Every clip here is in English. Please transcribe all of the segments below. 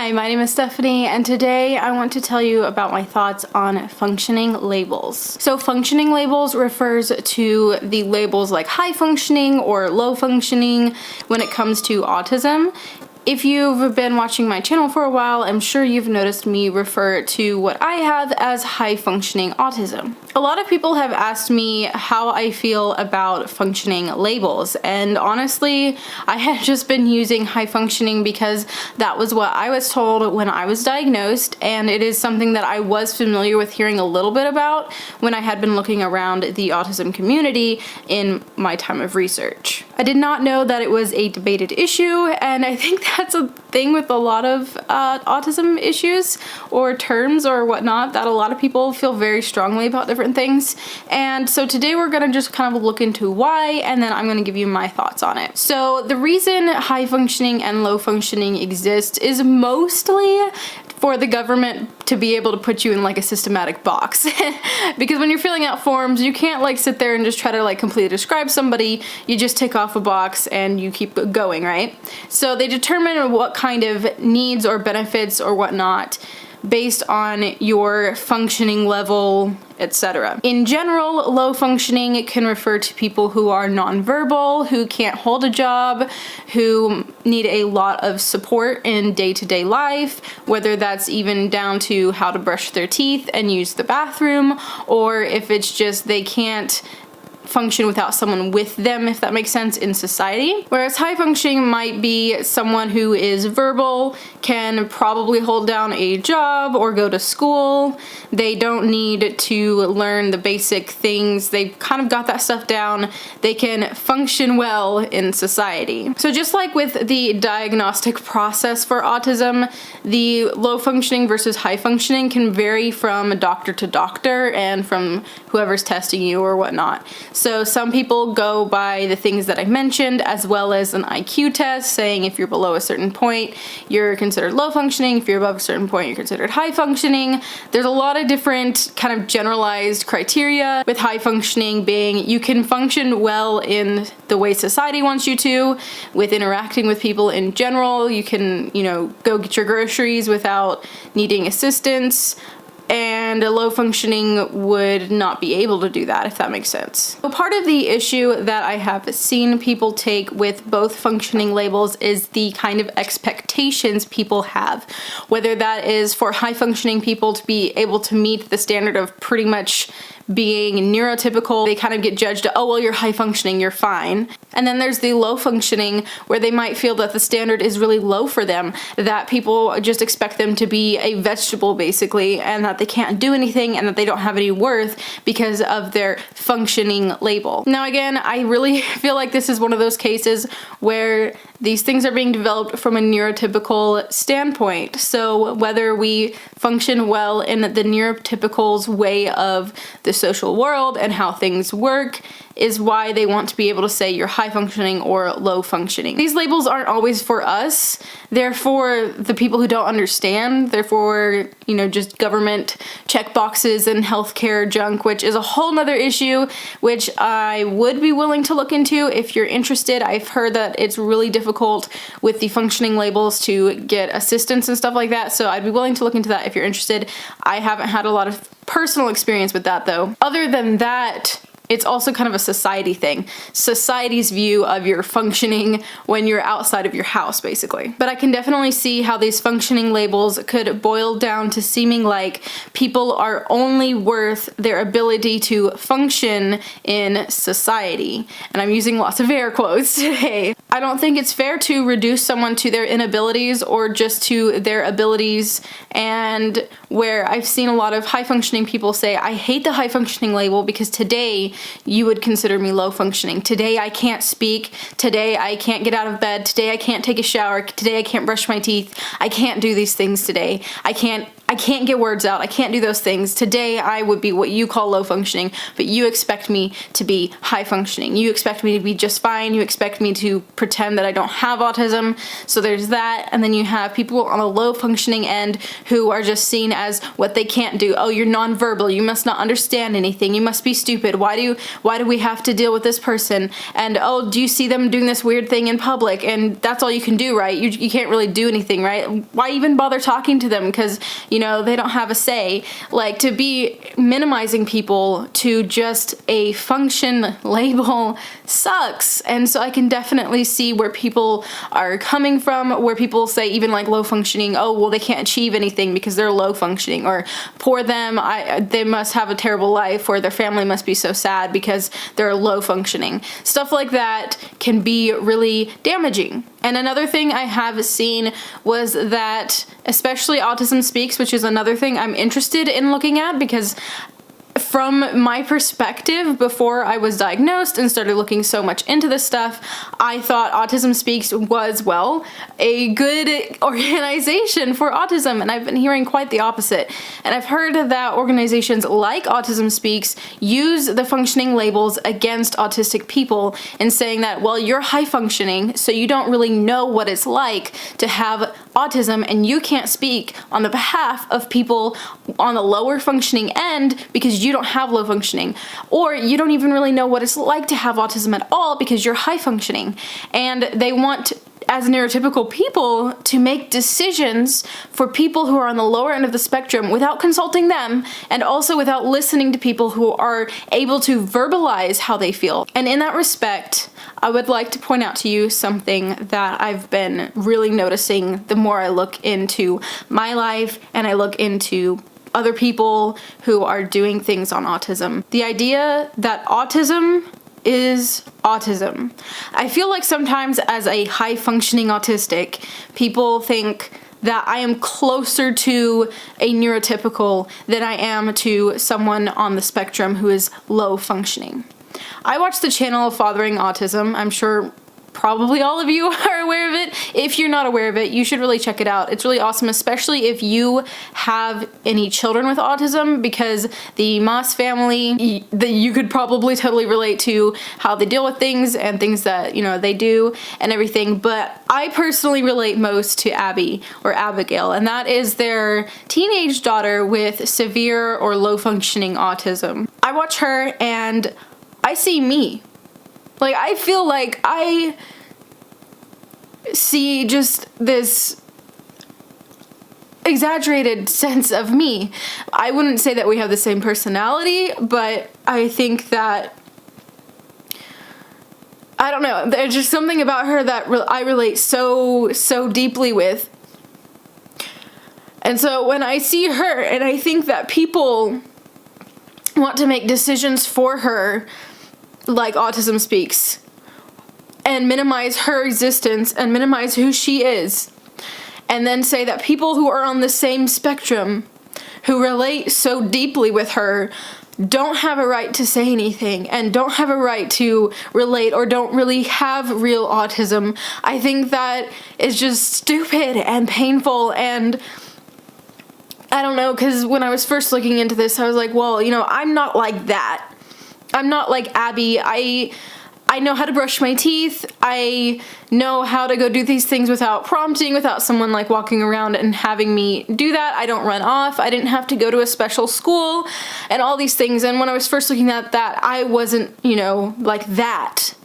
Hi, my name is Stephanie, and today I want to tell you about my thoughts on functioning labels. So functioning labels refers to the labels like high functioning or low functioning when it comes to autism. If you've been watching my channel for a while, I'm sure you've noticed me refer to what I have as high functioning autism. A lot of people have asked me how I feel about functioning labels, and honestly, I had just been using high functioning because that was what I was told when I was diagnosed, and it is something that I was familiar with hearing a little bit about when I had been looking around the autism community in my time of research. I did not know that it was a debated issue, and I think that's a thing with a lot of autism issues or terms or whatnot, that a lot of people feel very strongly about different things. And so today we're gonna just kind of look into why, and then I'm gonna give you my thoughts on it. So the reason high functioning and low functioning exists is mostly for the government to be able to put you in like a systematic box. Because when you're filling out forms, you can't like sit there and just try to like completely describe somebody. You just tick off a box and you keep going, right? So they determine what kind of needs or benefits or whatnot based on your functioning level, etc. In general, low functioning can refer to people who are nonverbal, who can't hold a job, who need a lot of support in day-to-day life, whether that's even down to how to brush their teeth and use the bathroom, or if it's just they can't function without someone with them, if that makes sense, in society. Whereas high functioning might be someone who is verbal, can probably hold down a job or go to school. They don't need to learn the basic things. They've kind of got that stuff down. They can function well in society. So just like with the diagnostic process for autism, the low functioning versus high functioning can vary from doctor to doctor and from whoever's testing you or whatnot. So some people go by the things that I mentioned, as well as an IQ test saying if you're below a certain point, you're considered low functioning. If you're above a certain point, you're considered high functioning. There's a lot of different kind of generalized criteria, with high functioning being you can function well in the way society wants you to, with interacting with people in general. You can, go get your groceries without needing assistance. And a low functioning would not be able to do that, if that makes sense. So part of the issue that I have seen people take with both functioning labels is the kind of expectations people have, whether that is for high functioning people to be able to meet the standard of pretty much being neurotypical. They kind of get judged, oh well, you're high functioning, you're fine. And then there's the low functioning, where they might feel that the standard is really low for them, that people just expect them to be a vegetable basically, and that they can't do anything and that they don't have any worth because of their functioning label. Now again, I really feel like this is one of those cases where these things are being developed from a neurotypical standpoint. So whether we function well in the neurotypical's way of the social world and how things work is why they want to be able to say you're high functioning or low functioning. These labels aren't always for us. They're for the people who don't understand. They're for, just government checkboxes and healthcare junk, which is a whole nother issue, which I would be willing to look into if you're interested. I've heard that it's really difficult with the functioning labels to get assistance and stuff like that, so I'd be willing to look into that if you're interested. I haven't had a lot of personal experience with that though. Other than that, it's also kind of a society thing. Society's view of your functioning when you're outside of your house, basically. But I can definitely see how these functioning labels could boil down to seeming like people are only worth their ability to function in society. And I'm using lots of air quotes today. I don't think it's fair to reduce someone to their inabilities or just to their abilities, and where I've seen a lot of high functioning people say, I hate the high functioning label because today you would consider me low functioning. Today I can't speak. Today I can't get out of bed. Today I can't take a shower. Today I can't brush my teeth. I can't do these things today. I can't I can't get words out. I can't do those things. Today I would be what you call low functioning, but you expect me to be high functioning. You expect me to be just fine. You expect me to pretend that I don't have autism. So there's that. And then you have people on a low functioning end who are just seen as what they can't do. Oh, you're nonverbal. You must not understand anything. You must be stupid. Why do we have to deal with this person? And oh, do you see them doing this weird thing in public? And that's all you can do, right? You can't really do anything, right? Why even bother talking to them? Because, you know, they don't have a say. Like, to be minimizing people to just a function label sucks. And so I can definitely see where people are coming from, where people say even like low functioning, oh, well, they can't achieve anything because they're low functioning, or poor them, they must have a terrible life, or their family must be so sad because they're low functioning. Stuff like that can be really damaging. And another thing I have seen was that, especially Autism Speaks, which is another thing I'm interested in looking at, because from my perspective, before I was diagnosed and started looking so much into this stuff, I thought Autism Speaks was, well, a good organization for autism, and I've been hearing quite the opposite. And I've heard that organizations like Autism Speaks use the functioning labels against autistic people and saying that, well, you're high functioning, so you don't really know what it's like to have autism, and you can't speak on the behalf of people on the lower functioning end because you don't have low functioning, or you don't even really know what it's like to have autism at all because you're high functioning. And they want, as neurotypical people, to make decisions for people who are on the lower end of the spectrum without consulting them, and also without listening to people who are able to verbalize how they feel. And in that respect, I would like to point out to you something that I've been really noticing the more I look into my life and I look into other people who are doing things on autism. The idea that autism is autism. I feel like sometimes as a high functioning autistic, people think that I am closer to a neurotypical than I am to someone on the spectrum who is low functioning. I watch the channel Fathering Autism. I'm sure probably all of you are aware of it. If you're not aware of it, you should really check it out. It's really awesome, especially if you have any children with autism, because the Moss family, that you could probably totally relate to how they deal with things and things that, you know, they do and everything. But I personally relate most to Abby, or Abigail, and that is their teenage daughter with severe or low functioning autism. I watch her and I see me. Like, I feel like I see just this exaggerated sense of me. I wouldn't say that we have the same personality, but I think that, I don't know, there's just something about her that I relate so deeply with. And so when I see her and I think that people want to make decisions for her, like Autism Speaks, and minimize her existence and minimize who she is, and then say that people who are on the same spectrum, who relate so deeply with her, don't have a right to say anything and don't have a right to relate, or don't really have real autism. I think that is just stupid and painful. And I don't know, because when I was first looking into this, I was like, well, you know, I'm not like that. I'm not like Abby. I know how to brush my teeth. I know how to go do these things without prompting, without someone like walking around and having me do that. I don't run off. I didn't have to go to a special school and all these things. And when I was first looking at that, I wasn't, you know, like that.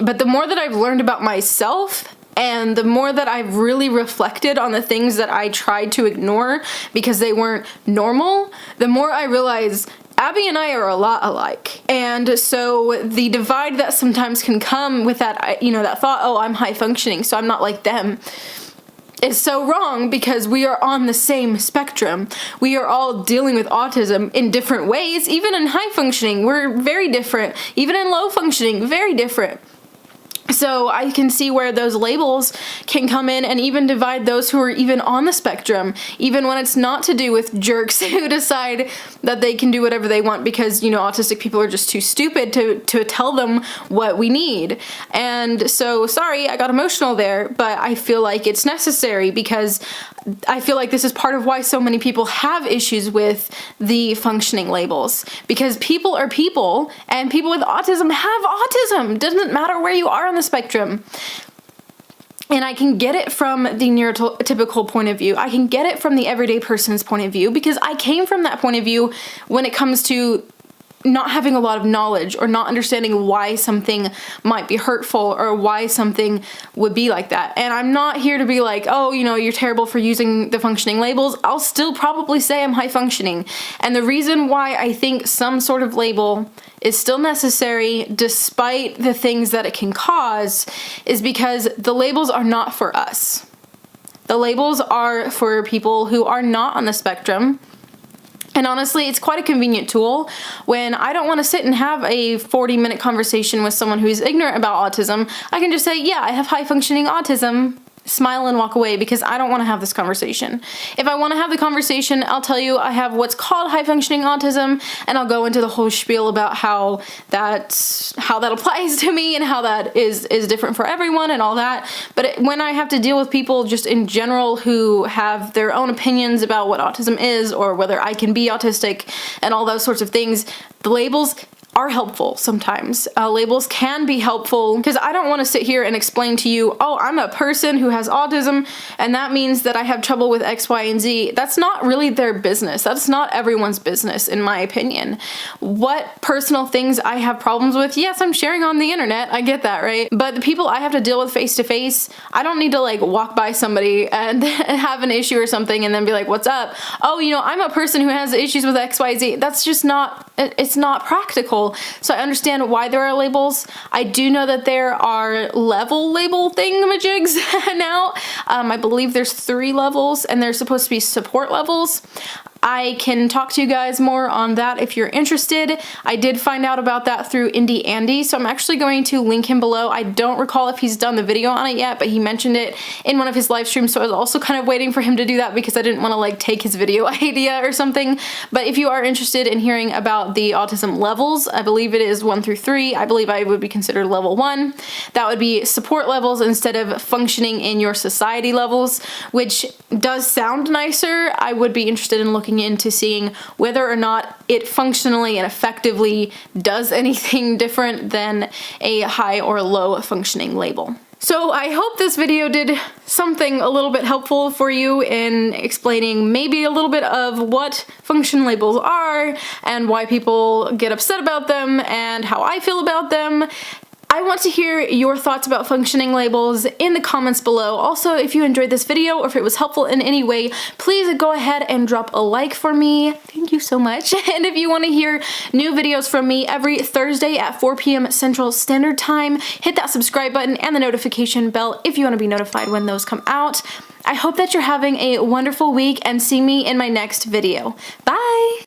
But the more that I've learned about myself, and the more that I've really reflected on the things that I tried to ignore because they weren't normal, the more I realize Abby and I are a lot alike. And so the divide that sometimes can come with that, you know, that thought, oh, I'm high functioning, so I'm not like them, is so wrong, because we are on the same spectrum. We are all dealing with autism in different ways. Even in high functioning, we're very different. Even in low functioning, very different. So I can see where those labels can come in and even divide those who are even on the spectrum, even when it's not to do with jerks who decide that they can do whatever they want because, you know, autistic people are just too stupid to tell them what we need. And so, sorry, I got emotional there, but I feel like it's necessary because I feel like this is part of why so many people have issues with the functioning labels, because people are people and people with autism have autism. Doesn't matter where you are on the spectrum. And I can get it from the neurotypical point of view. I can get it from the everyday person's point of view because I came from that point of view when it comes to not having a lot of knowledge or not understanding why something might be hurtful or why something would be like that. And I'm not here to be like, oh, you know, you're terrible for using the functioning labels. I'll still probably say I'm high functioning. And the reason why I think some sort of label is still necessary despite the things that it can cause is because the labels are not for us. The labels are for people who are not on the spectrum. And honestly, it's quite a convenient tool when I don't want to sit and have a 40-minute conversation with someone who's ignorant about autism. I can just say, yeah, I have high-functioning autism, smile and walk away because I don't want to have this conversation. If I want to have the conversation, I'll tell you I have what's called high-functioning autism, and I'll go into the whole spiel about how that applies to me and how that is different for everyone and all that. But when I have to deal with people just in general who have their own opinions about what autism is or whether I can be autistic and all those sorts of things, the labels are helpful sometimes. Labels can be helpful because I don't want to sit here and explain to you, oh, I'm a person who has autism and that means that I have trouble with X, Y, and Z. That's not really their business. That's not everyone's business, in my opinion. What personal things I have problems with, yes, I'm sharing on the internet. I get that, right? But the people I have to deal with face to face, I don't need to like walk by somebody and have an issue or something and then be like, what's up? Oh, you know, I'm a person who has issues with X, Y, Z. That's just not, it's not practical. So I understand why there are labels. I do know that there are level label thingamajigs now. I believe there's 3 levels and they're supposed to be support levels. I can talk to you guys more on that if you're interested. I did find out about that through Indie Andy, so I'm actually going to link him below. I don't recall if he's done the video on it yet, but he mentioned it in one of his live streams, so I was also kind of waiting for him to do that because I didn't want to like take his video idea or something. But if you are interested in hearing about the autism levels, I believe it is 1 through 3. I believe I would be considered level 1. That would be support levels instead of functioning in your society levels, which does sound nicer. I would be interested in looking into seeing whether or not it functionally and effectively does anything different than a high or low functioning label. So I hope this video did something a little bit helpful for you in explaining maybe a little bit of what function labels are and why people get upset about them and how I feel about them. I want to hear your thoughts about functioning labels in the comments below. Also, if you enjoyed this video or if it was helpful in any way, please go ahead and drop a like for me. Thank you so much. And if you want to hear new videos from me every Thursday at 4 p.m. Central Standard Time, hit that subscribe button and the notification bell if you want to be notified when those come out. I hope that you're having a wonderful week and see me in my next video. Bye!